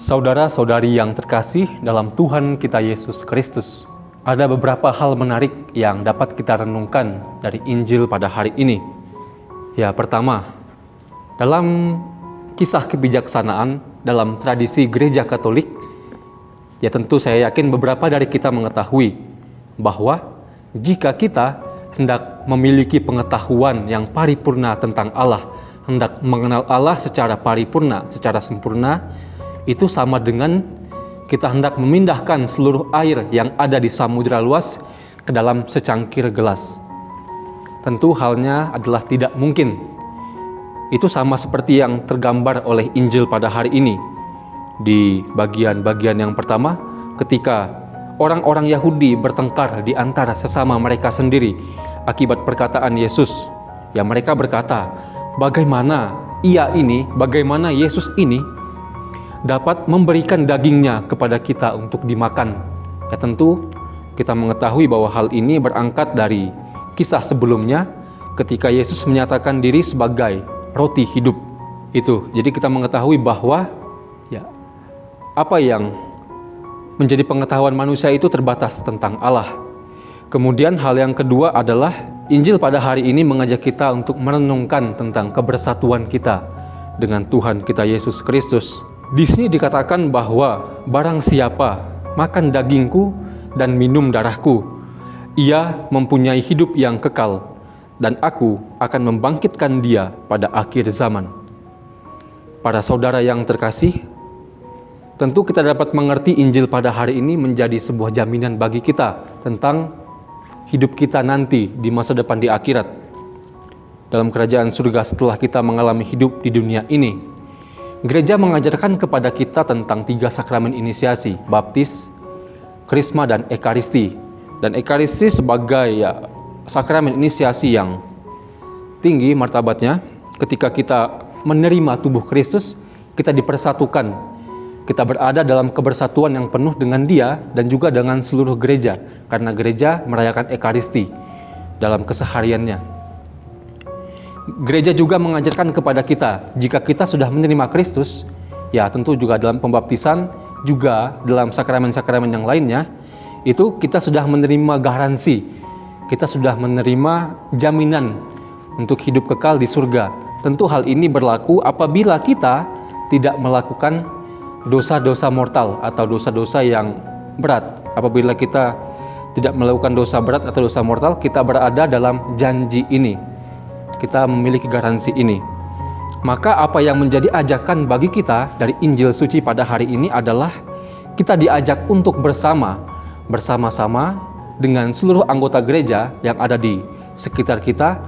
Saudara-saudari yang terkasih dalam Tuhan kita Yesus Kristus, ada beberapa hal menarik yang dapat kita renungkan dari Injil pada hari ini. Ya, pertama, dalam kisah kebijaksanaan dalam tradisi Gereja Katolik, ya tentu saya yakin beberapa dari kita mengetahui bahwa jika kita hendak memiliki pengetahuan yang paripurna tentang Allah, hendak mengenal Allah secara paripurna, secara sempurna, itu sama dengan kita hendak memindahkan seluruh air yang ada di samudera luas ke dalam secangkir gelas. Tentu halnya adalah tidak mungkin. Itu sama seperti yang tergambar oleh Injil pada hari ini. Di bagian-bagian yang pertama, ketika orang-orang Yahudi bertengkar di antara sesama mereka sendiri akibat perkataan Yesus, ya mereka berkata, bagaimana Yesus ini dapat memberikan dagingnya kepada kita untuk dimakan. Ya tentu kita mengetahui bahwa hal ini berangkat dari kisah sebelumnya ketika Yesus menyatakan diri sebagai roti hidup. Itu. Jadi kita mengetahui bahwa ya apa yang menjadi pengetahuan manusia itu terbatas tentang Allah. Kemudian hal yang kedua adalah Injil pada hari ini mengajak kita untuk merenungkan tentang kebersatuan kita dengan Tuhan kita Yesus Kristus. Di sini dikatakan bahwa barang siapa makan dagingku dan minum darahku, ia mempunyai hidup yang kekal, dan aku akan membangkitkan dia pada akhir zaman. Para saudara yang terkasih, tentu kita dapat mengerti Injil pada hari ini menjadi sebuah jaminan bagi kita tentang hidup kita nanti di masa depan di akhirat, dalam kerajaan surga setelah kita mengalami hidup di dunia ini. Gereja mengajarkan kepada kita tentang 3 sakramen inisiasi, baptis, krisma, dan ekaristi. Dan ekaristi sebagai sakramen inisiasi yang tinggi martabatnya. Ketika kita menerima tubuh Kristus, kita dipersatukan. Kita berada dalam kebersatuan yang penuh dengan Dia dan juga dengan seluruh gereja, karena gereja merayakan ekaristi dalam kesehariannya. Gereja juga mengajarkan kepada kita, jika kita sudah menerima Kristus, ya tentu juga dalam pembaptisan, juga dalam sakramen-sakramen yang lainnya, itu kita sudah menerima garansi, kita sudah menerima jaminan untuk hidup kekal di surga. Tentu hal ini berlaku apabila kita tidak melakukan dosa-dosa mortal atau dosa-dosa yang berat. Apabila kita tidak melakukan dosa berat atau dosa mortal, kita berada dalam janji ini. Kita memiliki garansi ini. Maka apa yang menjadi ajakan bagi kita dari Injil suci pada hari ini adalah kita diajak untuk bersama-sama dengan seluruh anggota gereja yang ada di sekitar kita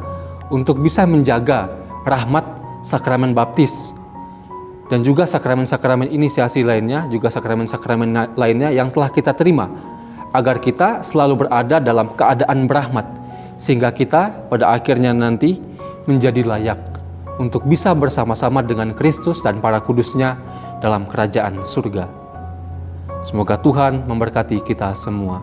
untuk bisa menjaga rahmat sakramen baptis dan juga sakramen-sakramen inisiasi lainnya, juga sakramen-sakramen lainnya yang telah kita terima, agar kita selalu berada dalam keadaan berahmat, sehingga kita pada akhirnya nanti menjadi layak untuk bisa bersama-sama dengan Kristus dan para kudusnya dalam kerajaan surga. Semoga Tuhan memberkati kita semua.